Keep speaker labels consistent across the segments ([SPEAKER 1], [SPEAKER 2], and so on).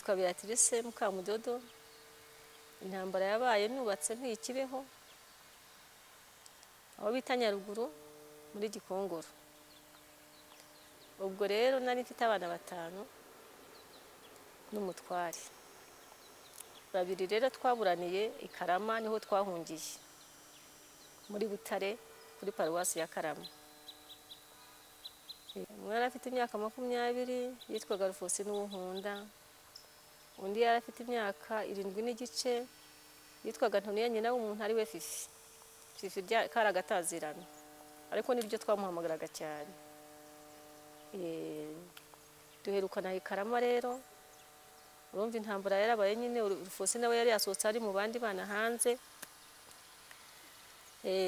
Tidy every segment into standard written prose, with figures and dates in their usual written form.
[SPEAKER 1] nitwa Beatrice Mukamudodo. Intambara yabaye nubatse ntikiriho aho bita Nyaruguru muri Gikongoro. Ubwo rero nari mfite abana 5 n'umutware. Babiri rero twaburaniye ikarama niho twahungiye muri Butare kuri paruwasi ya Karama. Umwana afite imyaka 20 yitwaga Rufosi n'unkunda. Undi yari afite imyaka 7 n'igice yitwaga Ntoniya nyina w'umuntu ari we Fifi. Fifi karagatazirana. Ariko nibyo twamuhamagaraga cyane. Duherukana ikarama rero. Urumva intambara yarabaye nyine Rufosi nawe yari yasohotse ari mu bandi bana hanze.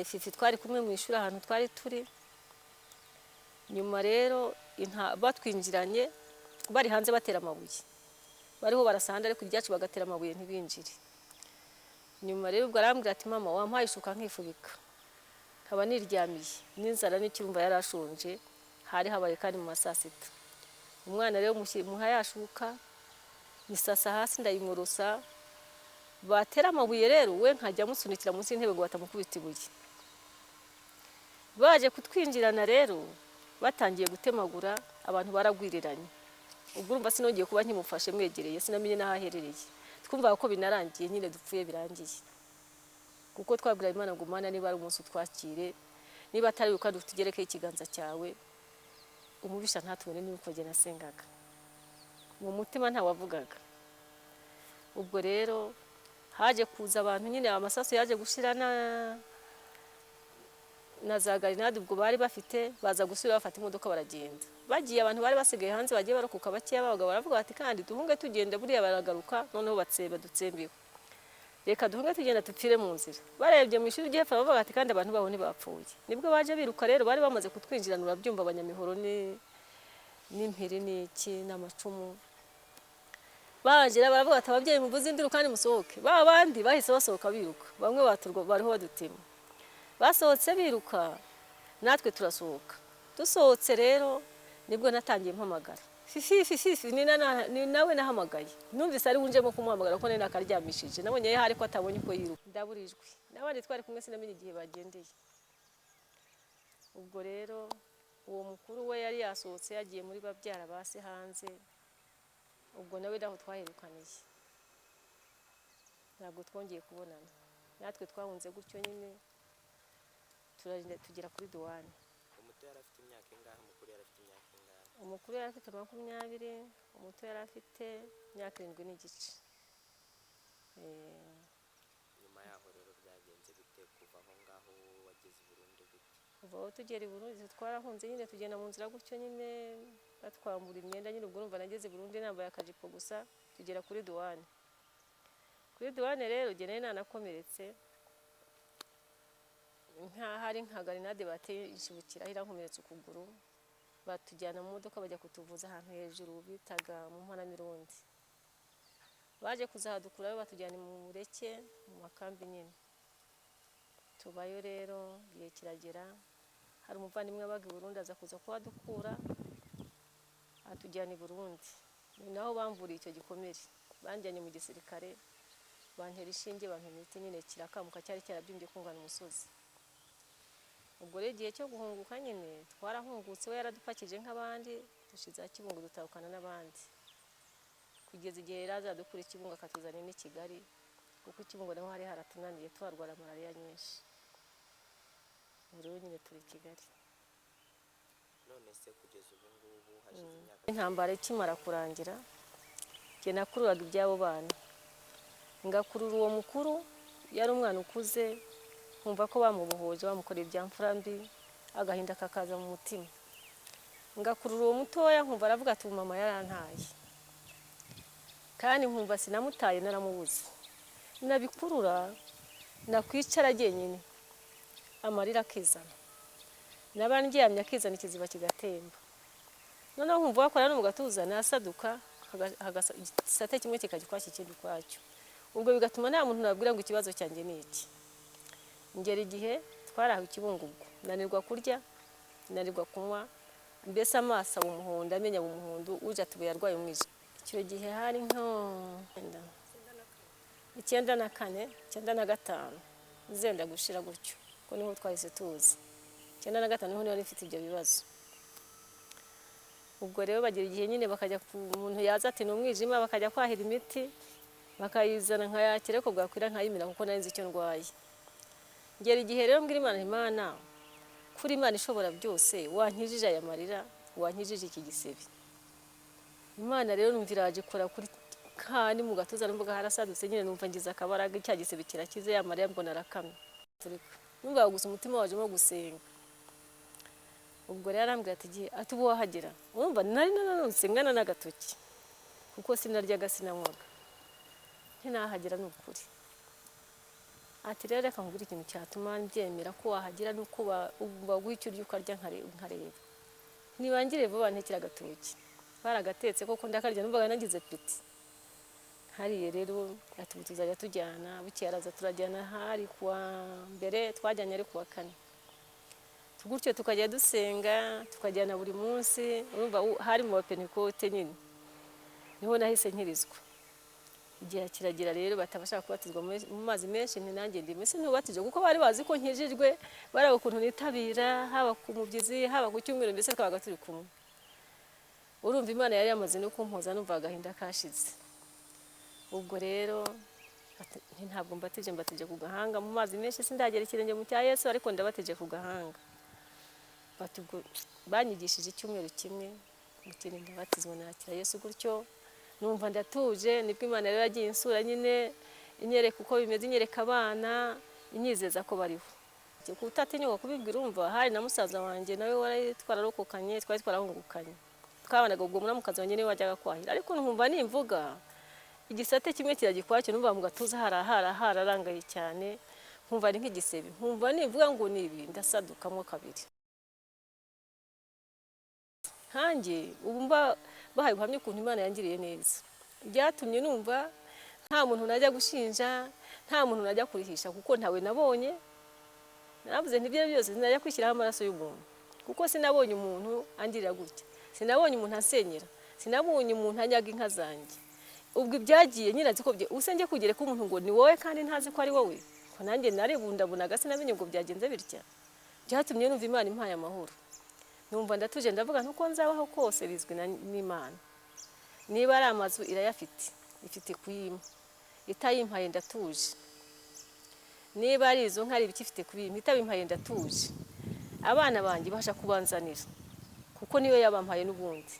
[SPEAKER 1] Fifi twari kumwe mu ishuri ahantu twari turi. Nyuma rero batwinjiranye bari hanze batera amabuye. Bariho barasanda ariko iryacu bagatera amabuye ntibinjire. Nyuma rero ubwo arambwira ati mama wampaye ishuka nkifubika. Kaba niryamiye n'inzara n'ikirumva yarashonje hari habaye kandi mu masasita. Umwana rero muha yashuka nisasa hasi ndayimorosa. Batera amabuye rero we nkajya musunikira munsi y'intebe ngo batamukubita ibuye. Baje kutwinjirana rero batangiye gutemagura abantu baragwiriranye. Ubwo urumva sinongeye kuba nkimufashe mwegereye sinamenye nahaherereye. Twumva ko binarangiye nyine dupfuye birangiye. Kuko twabwira Imana ngo Mana niba ari umunsi twakire niba atari uko dutugereke ikiganza cyawe umubisha ntatubone nuko gena sengaga. Mu mutima nta wavugaga. Ubwo rero haje kuza abantu nyine amasaso yaje gushirana na za garinade ubwo bari bafite baza gusubira bafata imodoka baragenda. Bagiye abantu bari basigaye hanze bagiye barokuka bakiya babaga baravuga bati kandi duhunge tugenda buriya baragaruka noneho batseba dutsembiwe. Reka duhunge tugenda tupfire mu nzira. Barebye mu ishuri gihe bavuga bati kandi abantu baho ntibapfuye. Nibwo baje biruka rero bari bamaze kutwinjirana urabyumva abanyamihoro n'impiri n'iki n'amacumu. Bagera baravuga ati ababyeyi muvuze induru kandi musohoke. Babandi bahise basohoka biruka. Bamwe baturwa bariho badutema. Basohotse biruka natwe turasohoka. Dusohotse rero nibwo natangiye mpamagara. Fifi ni nawe nahamagaye. Numvise ari unjemo kumuhamagara ko nari nakaryamishije. Nabonye hari ko atabonye ko yiruka. Ndaburijwe. Nabandi twari kumwe sinamenye igihe bagendeye. Ubwo rero uwo mukuru we yari yasohotse yagiye muri babyara base hanze. Ubwo nawe daho twaherukaniye. Ntabwo twongeye kubonana. Natwe twahunze gutyo nyine tugera kuri duwane.
[SPEAKER 2] Umuto yari afite imyaka ingahe umukuru yari afite imyaka ingahe?
[SPEAKER 1] Umukuru yari afite 20, umuto yari afite imyaka 7 n'igice.
[SPEAKER 2] Nyuma yaho rero byagenze bite kuva aho ngaho wageze Burundi gute?
[SPEAKER 1] Kuva aho tugera i Burundi twarahunze nyine tugenda mu nzira gutyo nyine batwambura imyenda nyine ubwo urumva nageze Burundi nambaye akajipo gusa tugera kuri duwane. Kuri duwane rero gene nanakomeretse hari nka garinade bateye ishibukira ahira nkomeretse ukuguru. Batujyana mu modoka bajya kutuvuza ahantu hejuru bitaga mu mpana mirundi. Baje kuzahadukura batujyana mu Mureke mu makambi nyine. Tubayo rero gihe kiragera hari umuvandimwe wabaga i Burundi aza kuza kuhadukura atujyana i Burundi. Ni naho bamvuriye icyo gikomere. Banjyanye mu gisirikare bantera ishinge bantumite nyine kirakamuka cyari cyarabyimbye kungana umusozi. Ubwo rero igihe cyo guhunguka nyine twarahungutse we yaradupakije nk'abandi dushiza Kibungo dutahukana n'abandi. Kugeza igihe raza dukura Kibungo akatuzana ni Kigali kuko Kibungo naho hari haratunaniye twarwara malaria nyinshi. Rero nyine turi Kigali.
[SPEAKER 2] None se kugeza ubu ngubu hashize imyaka
[SPEAKER 1] intambara ikimara kurangira je nakururaga ibyabo bana. Ngakurura uwo mukuru yari umwana ukuze nkumva ko bamubohoje bamukorera ibyamfura mbi agahinda kakaza mu mutima. Ngakurura uwo mutoya nkumva aravuga ati mama yarantaye. Kandi nkumva sinamutaye naramubuze. Nabikurura nakwicara genyine amarira akizana. Nabandyamye akizana ikiziba kigatemba. Noneho nkumva wakora no mu gatuza nasaduka hagasate kimwe kikagikwashye ikindi kwacyo. Ubwo bigatuma nta muntu nabwira ngo ikibazo cyanjye ni iki. Ngera igihe twaraho Kibungo ubwo nanirwa kurya nanirwa kunywa mbese amaso umuhondo amenya umuhondo uje atubuye arwaye umwijima. icyo gihe hari nko 94 95 zenda gushira gutyo ko niho twahise tuzi 95 niho nari mfite ibyo bibazo. Ubwo rero bagira igihe nyine bakajya ku muntu yaza ati n'umwijima bakajya kwahira imiti bakayizana nkayakire ko bwakwira nkayimira kuko nari nzi icyo ndwaye. Ngera igihe rero mbwira Imana kuri Imana ishobora byose wankijije aya marira wankijije iki gisebe. Imana rero numvira aje kora kuri kandi mu gatuza n'umbuga harasadutse nyine numva ngize akabaraga cya gisebe kirakize ya marira mbona arakamye. Numva gusa umutima waje mo gusenga. Ubwo rero arambwira ati ubu wahagera. Urumva nari nanonse ngana n'agatoki kuko sinaryaga sinanywaga. Ntinahagera n'ukuri. Ati rero reka nkubwire ikintu cyatuma mbyemera ko wahagera nuko baguha icyo urya ukarya nkareba. Nibangire vuba ntekera agatoki. Baragatetse koko ndakarya numvaga nagize piti. Hariye rero ati tuzajya tujyana bukiyaraza turajyana hari kuwa mbere twajyanye ari kuwa kane. Tugutyo tukajya dusenga tukajyana buri munsi urumva hari mu Pentecote nyine. Niho nahise nkirizwa. Igihe kiragira rero batabashaka kubatizwa mu mazi menshi nanjye ndi mese ntubatije kuko bari bazi ko nkijijwe baraba ukuntu nitabira haba ku mubyizi haba ku cyumweru mbese twabaga turi kumwe. Urumva Imana yari yamaze no kumpoza numva agahinda kashize. Ubwo rero ntabwo mbatije ku gahanga mu mazi menshi sindagera ikirenge mu cya Yesu ariko ndabatije ku gahanga. Batubwo banyigishije icyumweru kimwe mukiri ndabatizwa nakira Yesu gutyo numva ndatuje nibwo Imana rero yagiye insura nyine inyereka uko bimeze inyereka abana inyizeza ko bariho. Kutatinyuka kubibwira urumva hari na musaza wanjye nawe wari twararokokanye twari twarahungukanye. Twabanaga ubwo muramukazi wanjye niwe wajyaga kwahira ariko nkumva nimvuga igisate kimwe kiragikwacyo numva mu gatuza hararangaye cyane nkumva ari nk'igisebe nkumva nimvuga ngo nibi ndasadukamo kabiri. Hanjye ubu bahaye ubuhamya ukuntu Imana yangiriye neza. Byatumye numva nta muntu najya gushinja nta muntu najya kurihisha kuko ntawe nabonye. Naravuze ntibyo byose sinajya kwishyiraho amaraso y'umuntu kuko sinabonye umuntu angirira gutya. Sinabonye umuntu asenyera sinabonye umuntu anyaga inka zanjye. Ubwo ibyagiye nyirazi ko usenge kugere ko umuntu ngo ni wowe kandi ntazi ko ari wowe ko nanjye narebundabunaga sinamenye ngo byagenze bitya. Byatumye numva Imana impaye amahoro. Numva ndatuje ndavuga ntuko nzabaho kose bizwi n'Imana. Niba ari amazu irayafite ifite kuyima itayimpaye ndatuje. Niba ari izo nkari bikifite kuyima itabimpaye ndatuje. Abana banjye basha kubanzanira kuko niyo yabampaye n'ubundi.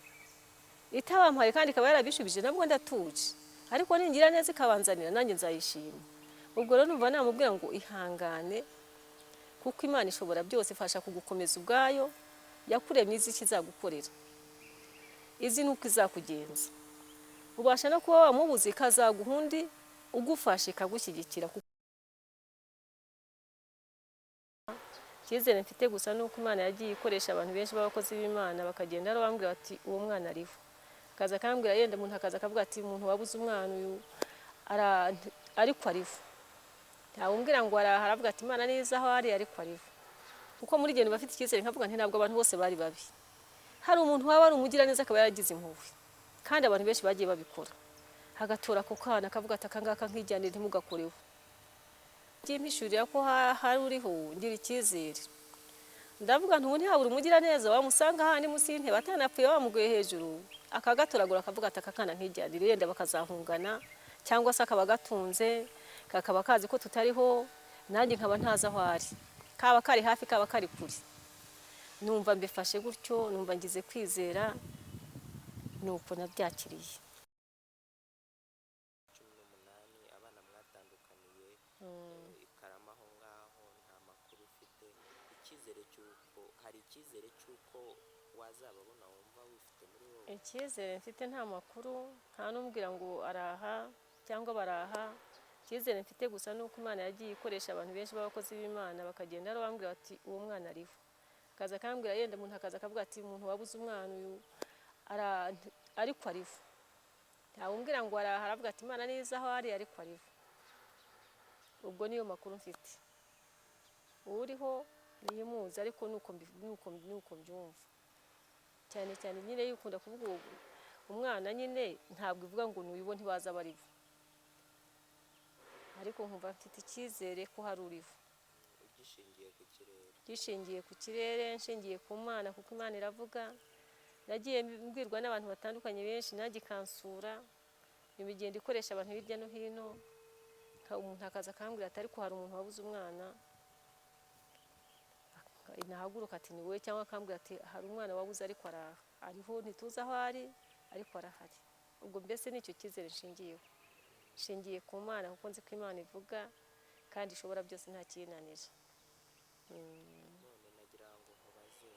[SPEAKER 1] Itabampaye kandi kaba yarabishubije nabwo ndatuje. Ariko ningira neza ikabanzanira nanjye nzayishima. Ubwo rero numva namubwira ngo ihangane kuko Imana ishobora byose ifasha kugukomeza ubwayo. Yakuremye izi kizagukorera. Izi nuko izakugenza. Ubasha no kuba wamubuze ikazaguhundi ugufashe ikagushyigikira. Cyizere mfite gusa nuko Imana yagiye ikoresha abantu benshi b'abakozi b'Imana bakagenda ari bambwira ati uwo mwana ariho. Kaza kambwira yenda umuntu akaza akavuga ati umuntu wabuze umwana uyu ariko ariho. Ntawumbwira ngo aravuga ati Imana niza aho ari ariko ariho. Kuko muri gihe bafite icyizere nkavuga nti ntabwo abantu bose bari babi. Hari umuntu waba ari umugira neza akaba yaragize impuhwe. Kandi abantu benshi bagiye babikora. Hagatora ko kana akavuga ati akangaka nkijyane ntimugakoreho. Byimishurira ko hari uriho ngira icyizere. Ndavuga ntubu ntihabura umugira neza wamusanga handi musi y'intebe atanapfuye bamuguye hejuru akagatoragura akavuga ati akakana nkijyane yenda bakazahungana cyangwa se akaba gatunze kakaba kazi ko tutariho nanjye nkaba ntaza aho ari. Kaba kari hafi kaba kari kuri. Numva mbifashe gutyo numva ngize kwizera nuko nabyakiriye.
[SPEAKER 2] 18 abana mwatandukaniye ikarama aho ngaho nta makuru ufite icyizere cyuko hari icyizere cyuko wazababona wumva wifite muri wowe.
[SPEAKER 1] Icyizere mfite nta makuru nta numbwira ngo araha cyangwa baraha. Cyizere mfite gusa nuko Imana yagiye ikoresha abantu benshi b'abakozi b'Imana bakagenda ari bambwira ati uwo mwana ariho. Kaza kambwira yenda umuntu akaza akavuga ati umuntu wabuze umwana uyu ariko ariho. Ntawumbwira ngo aravuga ati Imana niza aho ari ariko ariho. Ubwo niyo makuru mfite. Uriho niyimuzi ariko nuko mbyumva. Cyane cyane nyine yukunda kuvuga umwana nyine ntabwo ivuga ngo nuyibo ntibaza baribo, ariko nkumva mfite icyizere ko hari uriho, gishingiye ku kirere, nshingiye ku Mana, kuko Imana iravuga. Nagiye mbwirwa n'abantu batandukanye benshi, nanjye ikansura, imigendo ikoresha abantu hirya no hino, umuntu akaza akambwira ati ariko hari umuntu wabuze umwana, nahaguruka ati ni wowe, cyangwa akambwira ati hari umwana wabuze ariko ariho ntituzi aho ari ariko arahari. Ubwo mbese nicyo cyizere nshingiye ku Mana, kuko nzi ko Imana ivuga kandi ishobora byose nta kiyinanira.
[SPEAKER 2] none nagira ngo nkubaze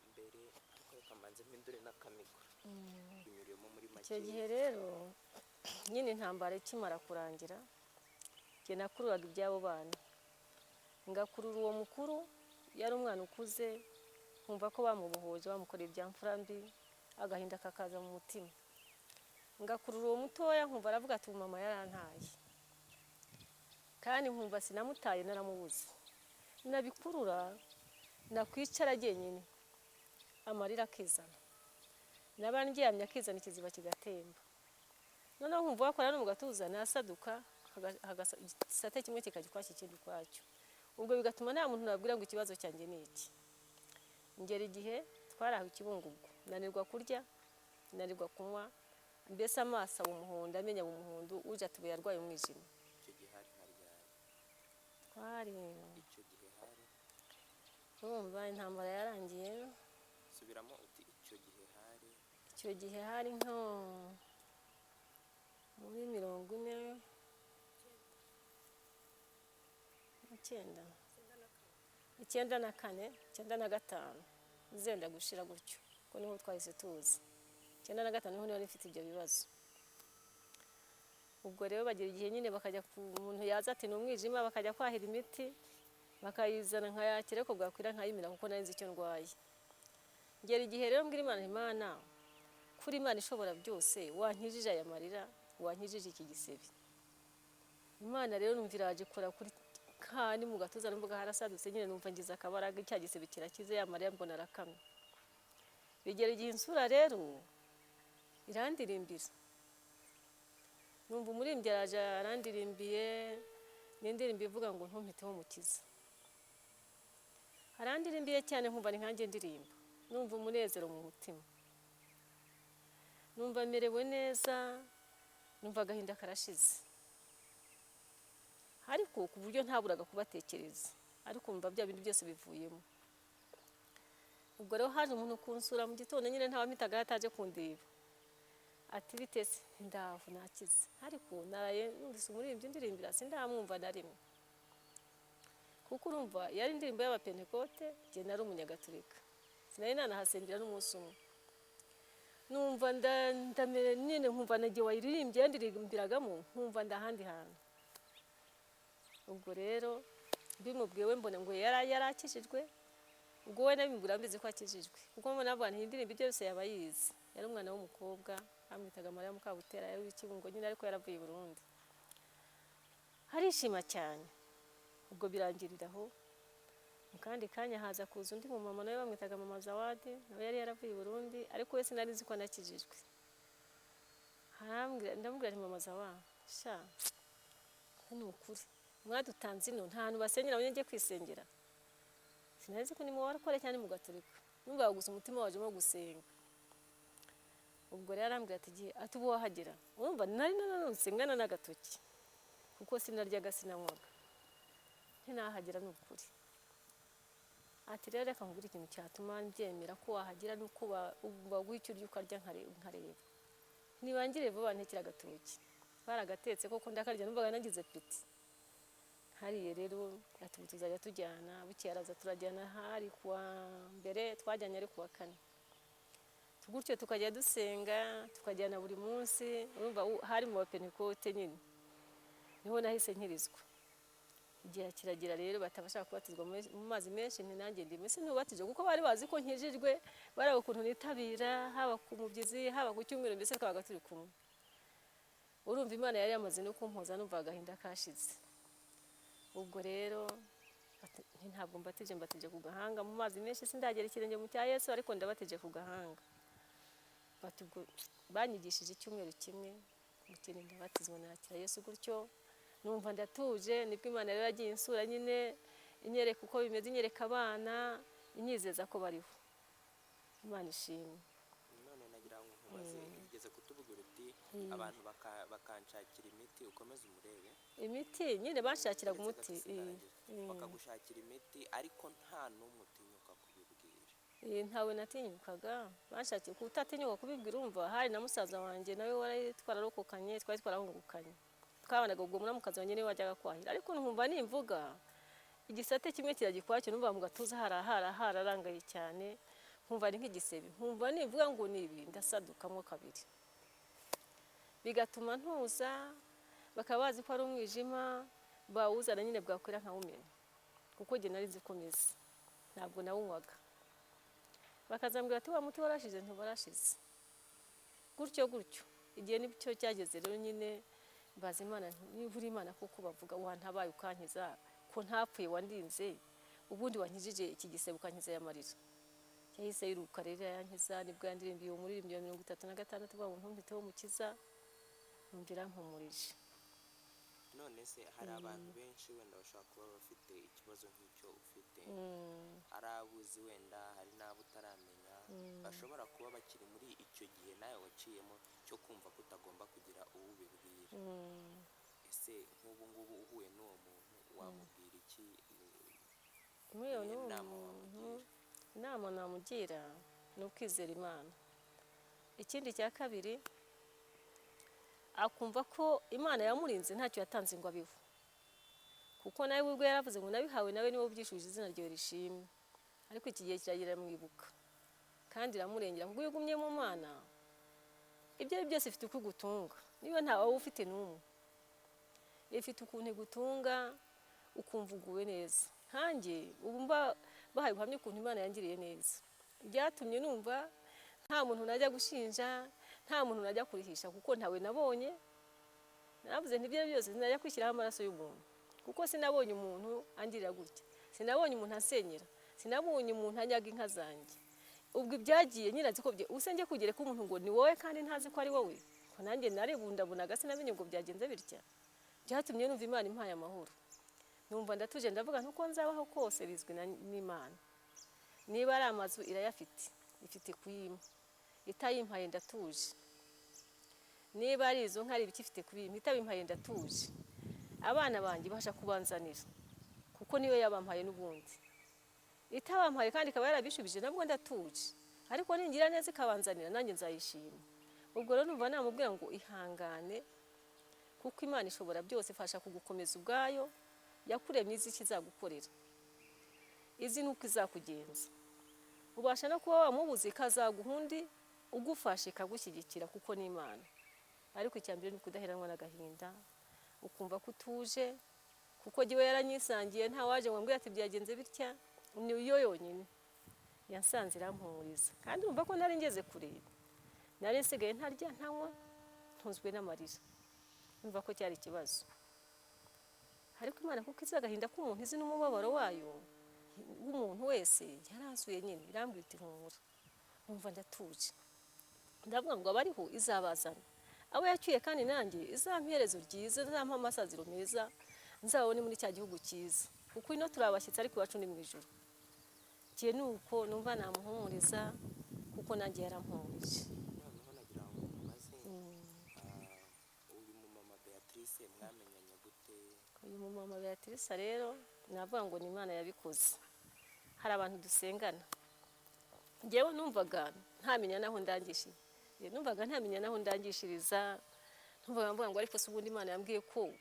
[SPEAKER 2] mbere ariko reka mbanze mpindure n'akamikoro binyuriyemo muri make.
[SPEAKER 1] Icyo gihe rero nyine intambara ikimara kurangira, njye nakururaga iby'abo bana, ngakurura uwo mukuru, yari umwana ukuze, nkumva ko bamubohoje bamukoreye ibyamfura mbi, agahinda kakaza mu mutima. Ngakurura uwo mutoya, nkumva aravuga ati mama yarantaye, kandi nkumva sinamutaye naramubuze. Nabikurura nakwicara jyenyine, amarira akizana, naba ndyamye akizana, ikiziba kigatemba. Noneho nkumva wakora no mu gatuza nasaduka, igisate kimwe kikajya ukwacyo ikindi ukwacyo. Ubwo bigatuma nta muntu nabwira ngo ikibazo cyanjye ni iki. Ngera igihe twaraho ikibungugu, nanirwa kurya, nanirwa kunywa, mbese amaso aba umuhondo, amenya aba umuhondo, uje atubuye arwaye umwijima.
[SPEAKER 2] Icyo gihe hari
[SPEAKER 1] Twari
[SPEAKER 2] icyo gihe hari
[SPEAKER 1] urumva intambara yarangiye.
[SPEAKER 2] subiramo uti icyo
[SPEAKER 1] gihe hari nko muri 1994 zenda gushira gutyo, ko niho twahise tuzi. 95 niho nifite ibyo bibazo. Ubwo rero bagira igihe nyine bakajya ku muntu yaza ati n'umwijima, bakajya kwahira imiti bakayizana nkayakire ko bwakwira nkayimira, kuko nari nzi icyo ndwaye. Ngera igihe rero mbwira Imana, kuri Imana ishobora byose, wankijije aya marira, wankijije iki gisebe. Imana rero numva iraje kora kuri kandi mu gatuza n'umbuga harasadutse, nyine numva ngize akabaraga, icya gisebe kirakize, ya marira mbona arakamye. Bigera igihe insura rero irandirimbira, numva umurimbyi araje arandirimbiye, n'indirimbo ivuga ngo ntumpiteho mukiza. Arandirimbiye cyane, nkumva ni nkanjye ndirimba, numva umunezero mu mutima, numva merewe neza, numva agahinda karashize, ariko ku buryo ntaburaga kubatekereza, ariko mva bya bintu byose bivuyemo. Ubwo rero haje umuntu kunsura mu gitondo, nyine ntawamitaga ataje kundeba, ati bitese, ndaho nakize, ariko naraye numvise umurimbyi ndirimbira sindamwumva na rimwe, kuko urumva yari indirimbo y'abapentekote, njye nari umunyagatolika, sinari nanahasengera n'umunsi umwe. Numva ndamere nyine, nkumva nagiye wayiririmbye yandirimbiragamo, nkumva ndahandi hantu. Ubwo rero bimubwiye we mbona ngo yarakijijwe, ubwo we nabimbura mbizi ko akijijwe, kuko mbona abantu indirimbo byose yaba yize. Yari umwana w'umukobwa, amwitaga Mariya Mukabutera, yari w'ikibungo nyine, ariko yaravuye i Burundi. Harishima cyane. Ubwo birangirira aho, mu kandi kanya haza kuza undi mumama nawe bamwitaga mama Zawadi, nawe yari yaravuye i Burundi, ariko we sinari nzi ko nakijijwe. Ndamubwira nti mama Zawadi, sha ni ukuri mwadutanze ino nta hantu basengera, abonye ngiye kwisengera, sinari nzi ko ni mu warakore cyane mu gatolika, numva gusa umutima wajemo gusenga. Ubwo rero arambwira ati gihe ati ubu wahagera, urumva nari nanonse ngana n'agatoki, kuko sinaryaga sinanywaga, ntinahagera ni ukuri. Ati rero reka nkubwire ikintu cyatuma mbyemera ko wahagera, nuko baguha icyo urya ukarya nkareba. Nibangire vuba ntekera agatoki, baragatetse koko ndakarya, numvaga nagize piti. Hariye rero ati tuzajya tujyana, bukeye araza turajyana, hari kuwa mbere twajyanye ari kuwa kane. Gutyo tukajya dusenga, tukajyana buri munsi, urumva hari mu bapentekote nyine, niho nahise nkirizwa. Igihe kiragira rero batabashaka kubatizwa mu mazi menshi, nanjye ndimo sinubatije, kuko bari bazi ko nkijijwe, baraba ukuntu nitabira, haba ku mubyizi, haba ku cyumweru, mbese twabaga turi kumwe. Urumva Imana yari yamaze no kumpoza, numva agahinda kashize. Ubwo rero ntabwo mbatije ku gahanga mu mazi menshi sindagera ikirenge mu cya Yesu ariko ndabatije ku gahanga. Banyigishije icyumweru kimwe mukiri ndabatizwa nakira Yesu gutyo numva ndatuje. Nibwo Imana rero yagiye insura nyine inyereka uko bimeze, inyereka abana, inyizeza ko bariho. Imana ishimwe.
[SPEAKER 2] None nagira ngo nkubaze, igeze kutubwira uti abantu bakanshakira imiti, ukomeze umurebe.
[SPEAKER 1] Imiti nyine bashakiraga umuti,
[SPEAKER 2] bakagushakira imiti ariko nta n'umwe utinyuka kubibwira.
[SPEAKER 1] Ntawe natinyukaga, bashakiye kutatinyuka kubibwira. Umva hari na musaza wanjye nawe wari twararokokanye, twari twarahungukanye, twabanaga ubwo muramukazi wanjye niwe wajyaga kwahira. Ariko nkumva nimvuga igisate kimwe kiragikwacyo, numva mu gatuza hararangaye cyane, nkumva ari nk'igisebe. Nkumva nimvuga ngo nibi ndasadukamo kabiri, bigatuma ntuza. Bakaba bazi ko ari umwijima bawuzana nyine bwakwira nkawumenya, kuko jye nari nzi ko meze, ntabwo nawunywaga. Bakazambwira ati wa muti warashize, ntiwarashize. Gutyo igihe nicyo cyageze rero nyine mbaza Imana, niba uri Imana kuko bavuga wantabaye ukankiza, ko ntapfuye wandinze, ubundi wankijije iki gisebe ukankiza y'amarira. Yahise yiruka rero yankiza. Nibwo yandirimbiye umuririmbyi wa 36 bavuga ntumpiteho mukiza, numvira mpumurije.
[SPEAKER 2] None se hari abantu benshi wenda bashobora kuba bafite ikibazo nk'icyo ufite, hari abuzi wenda, hari n'abo utaramenya, bashobora kuba bakiri muri icyo gihe nawe waciyemo cyo kumva ko utagomba kugira uwo ubibwira. Ese nk'ubu ngubu uhuye n'uwo muntu wamubwira iki?
[SPEAKER 1] Inama namugira ni ukwizera Imana. Ikindi cya kabiri, akumva ko Imana yamurinze ntacyo yatanze ngo abiho, kuko nawe ubwo yaravuze ngo nabihawe nawe niwe ubyishuje izina ryawe rishimwe. Ariko iki gihe kiragira mwibuka kandi iramurengera, kuko iyo ugumye mu Mana ibyo ari byose ifite uko gutunga. Niba nta wawe ufite n'umwe, ifite ukuntu igutunga ukumva uguwe neza. Nkanjye ubu bahaye ubuhamya ukuntu Imana yangiriye neza, byatumye numva nta muntu najya gushinja, nta muntu najya kurihisha, kuko ntawe nabonye. Navuze nti ibyo byose sinajya kwishyiraho amaraso y'umuntu, kuko sinabonye umuntu angirira gutya, sinabonye umuntu asenyera, sinabonye umuntu anyaga inka zanjye. Ubwo ibyagiye nyirazi ko bye usenge kugere ko umuntu ngo ni wowe kandi ntazi ko ari wowe, ko nanjye narebundabunaga sinamenye ngo byagenze bitya. Byatumye numva Imana impaye amahoro, numva ndatuje, ndavuga ntuko nzabaho kose bizwi n'Imana. Niba ari amazu irayafite, ifite kuyima, itayimpaye ndatuje. Niba ari izo nkari bikifite kubima, itabimpaye ndatuje. Abana banjye basha kubanzanira, kuko niyo yabampaye n'ubundi. Itabampaye kandi ikaba yarabishubije, nabwo ndatuje. Ariko ningira neza ikabanzanira, nanjye nzayishima. Ubwo rero numva namubwira ngo ihangane, kuko Imana ishobora byose, ifasha kugukomeza ubwayo. Yakuremye izi kizagukorera, izi nuko izakugenza. Ubasha no kuba wamubuze ikazaguha undi ugufashe ikagushyigikira, kuko ni Imana. Ariko icyambere ni kudaheranwa n'agahinda, ukumva ko utuje, kuko jyewe yaranyisangiye, nta waje ngo ambwire ati byagenze bitya. Ni yo yonyine yansanze irampumuriza, kandi umva ko nari ngeze kure, nari nsigaye ntarya ntanywa, ntunzwe n'amarira. Umva ko cyari ikibazo. Ariko Imana kuko izi agahinda k'umuntu, izi n'umubabaro wayo w'umuntu wese, yaransuye nyine irambwira iti humura. Umva ndatuje, ndavuga ngo abariho izabazana, abo yacyuye kandi nanjye izamperezo ryiza, izampa amasaziro meza, nzabone muri cya gihugu cyiza, kuko ino turabashyitsi ariko iwacu ni mu ijuru. Kiye nuko numva namuhumuriza, kuko nanjye yarampumurije.
[SPEAKER 2] Noneho nagira ngo mubaze, uyu mumama Beatrice mwamenyanye gute?
[SPEAKER 1] Uyu mumama Beatrice rero navuga ngo ni Imana yabikoze. Hari abantu dusengana, njyewe numvaga ntamenya naho ndangishiriza, numvaga mvuga ngo ariko se ubundi Imana yambwiye ko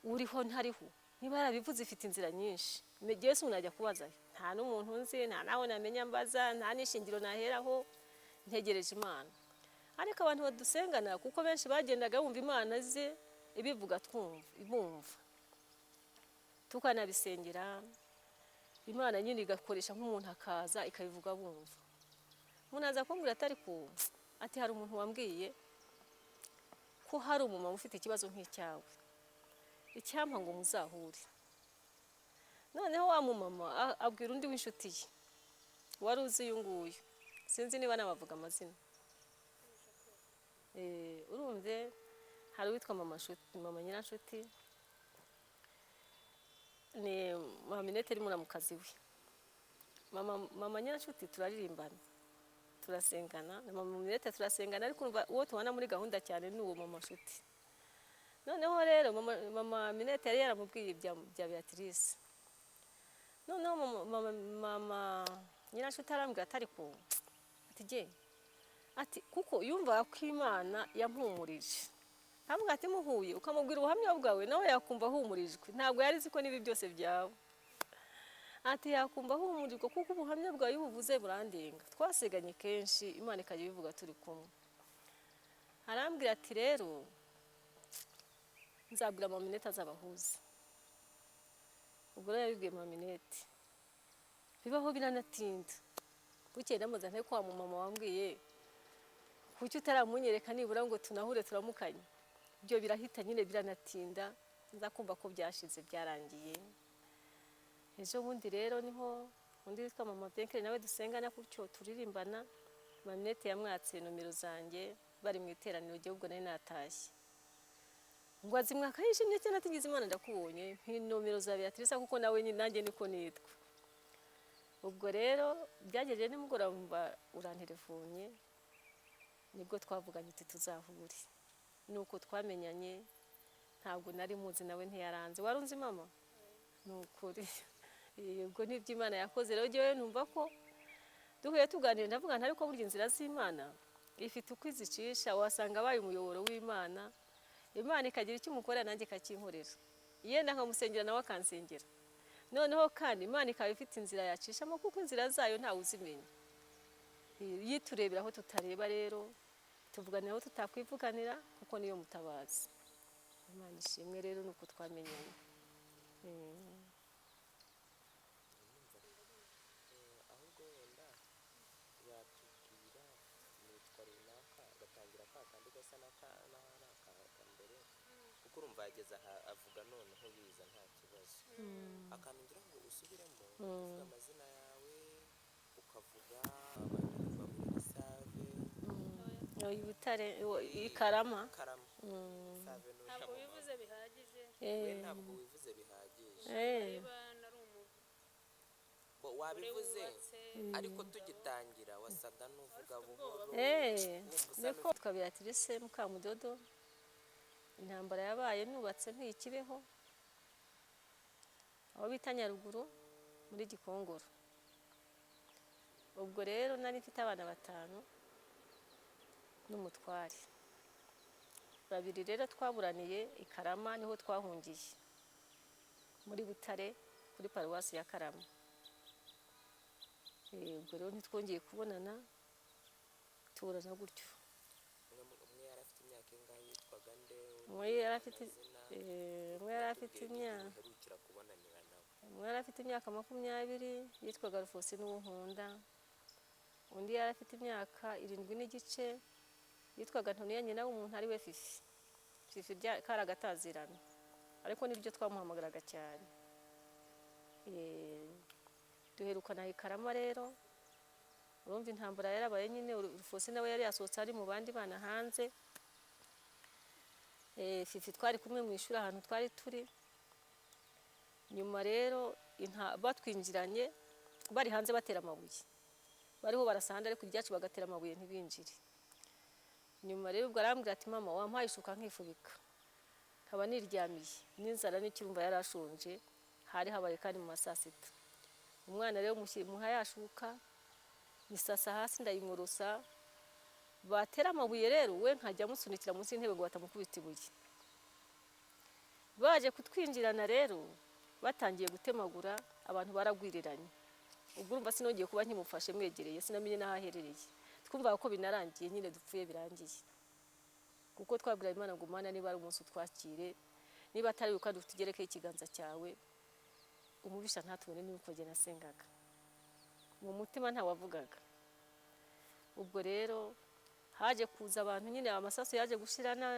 [SPEAKER 1] uriho ntariho, niba yarabivuze ifite inzira nyinshi. Yesu unajya kubaza, nta n'umuntu nzi, nta naho namenya mbaza, nta n'ishingiro naheraho, ntegereje Imana. Ariko abantu badusengana, kuko benshi bagendaga bumva Imana ze ibivuga bumva, tukanabisengera Imana nyine igakoresha nk'umuntu akaza ikabivuga bumva. Umuntu aza kumbwira atari ko ati hari umuntu wambwiye ko hari umumama ufite ikibazo nk'icyawe, icyampa ngo muzahure. noneho wa mumama abwira undi w'inshuti ye wari uzi uyu nguyu, sinzi niba nabavuga amazina. Urumve hari uwitwa mama Nyiranshuti, ni mama Minete ari muramukazi we. Mama Nyiranshuti turaririmbana, turasengana, na mama Minete turasengana, ariko uwo tubana muri gahunda cyane ni uwo mama Nshuti. Noneho rero mama Minete yari yaramubwiye bya Beatrice. Noneho mama Nyiranshuti arambwira atari ko ati ati kuko yumva ko Imana yampumurije. Avuga ati muhuye ukamubwira ubuhamya bwawe nawe yakumva ahumurijwe, ntabwo yari ziko nibi byose byawe. Ati yakumva ahumurijwe kuko ubuhamya bwawe buvuze burandenga, twaseganye kenshi Imana ikajya bivuga turi kumwe. Arambwira ati rero nzabwira mama Minete azabahuza. Ubwo rero yabibwiye mama Minete, bibaho biranatinda. Bukeye ndamuza nte kwa mama wambwiye kuki utaramunyereka nibura ngo tunahure turamukanye. Byo birahita nyine biranatinda, nza kumva ko byashize byarangiye. Ejo bundi rero niho undi witwa mama Benkere nawe dusengana gutyo turirimbana, mama Minete yamwatse nomero zanjye bari mu iteraniro ry'ubwo nari natashye. Ngo azimwaka yishimye cyane atigize Imana ndakubonye nomero za Beatrice kuko nawe nanjye niko nitwa. Ubwo rero byagejeje nimugoroba urantelefone, nibwo twavuganye tuti tuzahure. Nuko twamenyanye, ntabwo nari muzi nawe ntiyaranze. Warunzi mama? Nukuri. Ubwo nibyo Imana yakoze rero jewe numva ko duhuye tuganira ndavuga ntari ko burya inzira z'Imana ifite uko izicisha, wasanga abaye umuyoboro w'Imana, Imana ikagira icyo umukorera nanjye kakinkorera. Yenda nkamusengera nawe akansengera. Noneho kandi Imana ikaba ifite inzira yacishamo kuko inzira zayo ntawe uzimenya. Yiturebera aho tutareba rero, tuvugana aho tutakwivuganira kuko niyo mutabazi. Imana ishimwe rero nuko twamenyanye.
[SPEAKER 2] ahubwo wenda watubwira nitwa runaka agatangira ka kandi gasa n'akambere, kuko urumva yageze aha avuga noneho biza nta kibazo. Akantu ngira ngo usubiremo uvuga amazina yawe, ukavuga abanyarwanda muri Save,
[SPEAKER 1] Butare, Karama.
[SPEAKER 2] Save
[SPEAKER 3] ntabwo bivuze bihagije.
[SPEAKER 2] we ntabwo wivuze bihagije. Wabivuze ariko tugitangira wasaga n'uvuga buhoro.
[SPEAKER 1] Niko twa Beatrice Mukamudodo, intambara yabaye nubatse ntikibeho, aho bita Nyaruguru muri Gikongoro. Ubwo rero nari mfite abana 5 n'umutware. Babiri rero twaburaniye i Karama, niho twahungiye muri Butare kuri paruwasi ya Karama. Ubwo rero ntitwongeye kubonana, tuburana gutyo.
[SPEAKER 2] Umwe yari afite imyaka ingahe yitwaga nde?
[SPEAKER 1] Umwe yari afite imyaka
[SPEAKER 2] uherukira kubonanira nawe.
[SPEAKER 1] Umwe yari afite imyaka 20 yitwaga Rufosi n'Ubunkunda. Undi yari afite imyaka 7 n'igice yitwaga Ntoniya nyina w'umuntu ari we Fifi. Fifi karagatazirana, ariko nibyo twamuhamagaraga cyane. Duherukana i Karama rero, urumva intambara yarabaye nyine. Rufosi nawe yari yasohotse ari mu bandi bana hanze. Fifi twari kumwe mu ishuri ahantu twari turi. Nyuma rero batwinjiranye bari hanze batera amabuye, bariho barasanda ariko iryacu bagatera amabuye ntibinjire. Nyuma rero ubwo arambwira ati mama wampaye ishuka nkifubika, nkaba niryamiye n'inzara n'ikirumba yarashonje, hari habaye kandi mu masasita. Umwana rero muha yashuka nisasa hasi ndayimurusa, batera amabuye rero we nkajya musunikira munsi y'intebe ngo batamukubita ibuye. Baje kutwinjirana rero batangiye gutemagura, abantu baragwiriranye. Ubwo urumva sinongeye kuba nkimufashe mwegereye, sinamenye naho aherereye. Twumva ko binarangiye nyine dupfuye birangiye, kuko twabwira Imana ngo Mana niba ari umunsi twakire, niba atari uko dutugereke ikiganza cyawe, umubisha ntatubone nuko jye nasengaga mu mutima ntawavugaga. Ubwo rero haje kuza abantu nyine, amasaso yaje gushirana.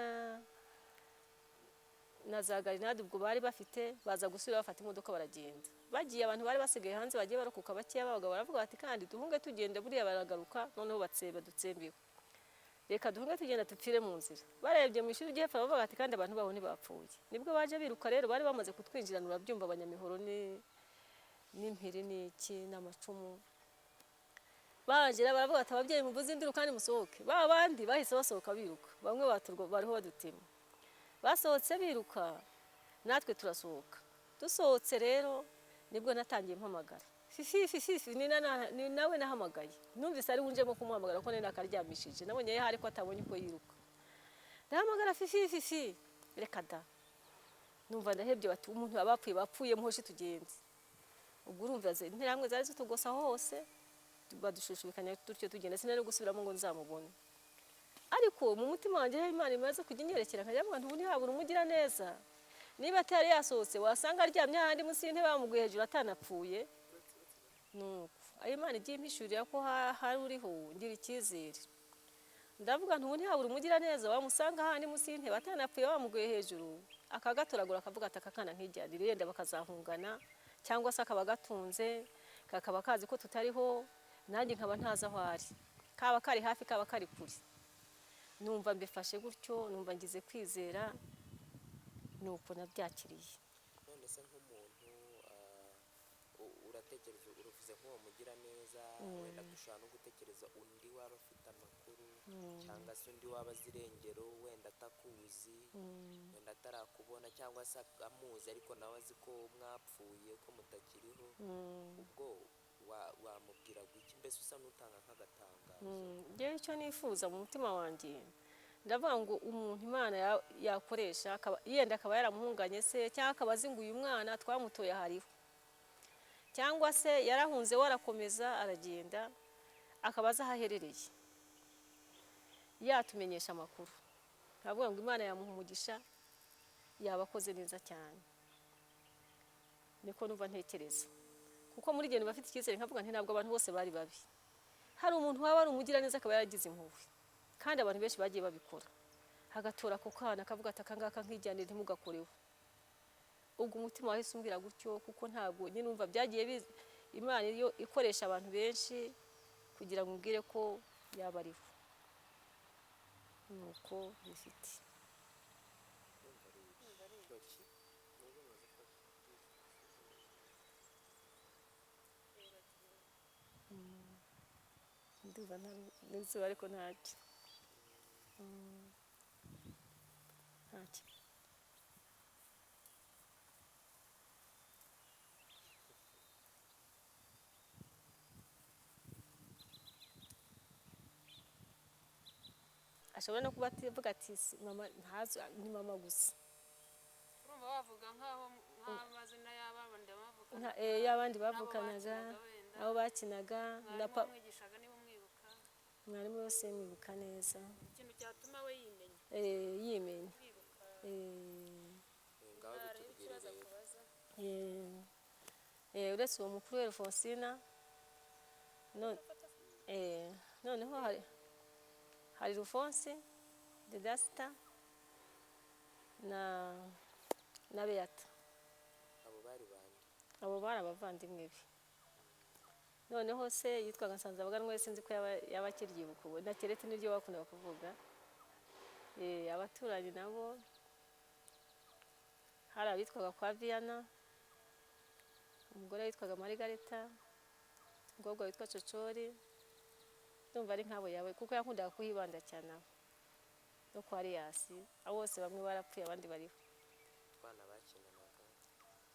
[SPEAKER 1] na za garinade ubwo bari bafite, baza gusubira bafata imodoka baragenda. Bagiye abantu bari basigaye hanze bagiye barokoka bakeya, abagabo baravuga bati kandi duhunge tugende buriya baragaruka noneho dutsembeho, reka duhunge tugenda tupfire mu nzira. Barebye mu ishuri ry'epfo bavuga bati kandi abantu baho ntibapfuye. Nibwo baje biruka rero, bari bamaze kutwinjirana, urabyumva abanyamihoro n'impiri n'iki n'amacumu. Bagera baravuga ati ababyeyi muvuze induru kandi musohoke. Ba bandi bahise basohoka biruka, bamwe bariho badutema. Basohotse biruka, natwe turasohoka. Dusohotse rero nibwo natangiye mpamagara, fifi ni nawe nahamagaye. Numvise ari unjemo kumuhamagara ko nenda akaryamishije, nabonye hari ko atabonye uko yiruka. Ndahamagara fifi, reka da. Numva ndahebye bati umuntu bapfuye muhoshi tugenze. Ubwo urumva interamwe zari zitugosa hose, badushushubikanya tutyo tugenda, sinari gusubiramo ngo nzamubone. Ariko mu mutima wanjye Imana imaze kujya inyerekera, nkajya mvuga nti ubu ntihabura umugira neza. Niba atari yasohotse wasanga aryamye ahandi munsi y'intebe bamuguye hejuru atanapfuye. Nuko Imana igiye impishurira ko hari uriho, ngira icyizere. Ndavuga nti ubu ntihabura umugira neza, wamusanga ahandi munsi y'intebe atanapfuye bamuguye hejuru, akagatoragura akavuga ati akakana nkijyanire, yenda bakazahungana, cyangwa se akaba gatunze, kakaba kazi ko tutariho, nanjye nkaba ntazi aho ari, kaba kari hafi kaba kari kure. Numva mbifashe gutyo, numva ngize kwizera, nuko nabyakiriye.
[SPEAKER 2] None se nk'umuntu uratekereza, uruvuze nk'uwo mugira neza, wenda dushobora no gutekereza undi waba afite amakuru, cyangwa se undi waba azi irengero, wenda atakuzi, wenda atarakubona, cyangwa se amuzi ariko nawe azi ko mwapfuye, ko mutakiriho. Ubwo wamubwira iki? Mbese usa n'utanga nk'agatangazo.
[SPEAKER 1] Ngewe icyo nifuza mu mutima wanjye, ndavuga ngo umuntu Imana yakoresha, yenda akaba yaramuhunganye se, cyangwa akaba azi ngo uyu mwana twamutoye hariho, cyangwa se yarahunze warakomeza aragenda, akaba azi aho aherereye, yatumenyesha amakuru. Ndavuga ngo Imana yamuha umugisha, yabakoze neza cyane. Niko numva ntekereza. Kuko muri gihe bafite icyizere, nkavuga nti ntabwo abantu bose bari babi. Hari umuntu waba ari umugira neza akaba yaragize impuhwe, kandi abantu benshi bagiye babikora. Hagatora ako kana akavuga ati akangaka nkijyanire ntimugakoreho. Ubwo umutima wahise umbwira gutyo, kuko ntabwo nyine numva byagiye Imana iyo ikoresha abantu benshi kugira ngo umbwire ko yaba ariho. Nuko bifite. Ndumva n'izuba ariko ntacyo. Ntacyo. Ashobora no kuba avuga ati mama ntazo, ni mama gusa.
[SPEAKER 3] urumva bavuga nk'aho amazina y'abandi bavuga
[SPEAKER 1] y'abandi bavukanaga, abo bakinaga
[SPEAKER 3] na papa mwigishaga niba umwibuka,
[SPEAKER 1] mwarimu wese mwibuka neza.
[SPEAKER 3] ikintu cyatuma we yimenya
[SPEAKER 1] yimenya.
[SPEAKER 2] Ngaho bitubwire
[SPEAKER 1] rero. Uretse uwo mukuru we Fonsina, noneho hari Rufonsi, Dedasta na Beata.
[SPEAKER 2] abo bari bande?
[SPEAKER 1] Abo bari abavandimwe be. Noneho se yitwaga Nsanzabaganwa, sinzi ko yaba akiryibuka ubu, na Kerete niryo bakundaga kuvuga. Abaturanyi nabo hari abitwaga kwa Viana, umugore witwaga Margareta, umukobwa witwa Cocori. Ndumva ari nk'abo yawe, kuko yakundaga kuhibanda cyane aho, no kwa Ariasi. Abo bose bamwe barapfuye abandi bariho.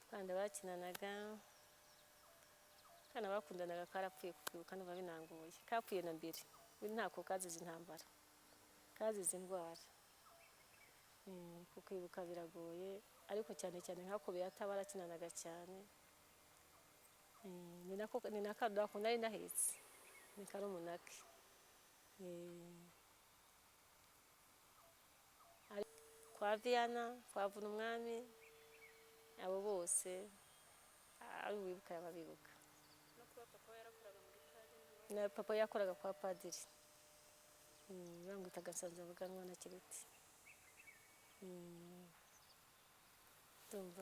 [SPEAKER 1] Twana bakinanaga, kana bakundanaga karapfuye, kwibuka numva binangoye. Kapfuye na mbere, ntako kazize intambara, kazize indwara. Kwibuka biragoye, ariko cyane cyane nk'ako Beata barakinanaga cyane. Ni nako nari nahetse, ni karumunake. Kwa Viana, kwa Vunumwami, abo bose ari uwibuka yababibuka.
[SPEAKER 3] no kuba papa yarakoraga muri padiri,
[SPEAKER 1] Na papa yakoraga kwa padiri, bamwitaga Nsanzabaganwa na Kerete. ndumva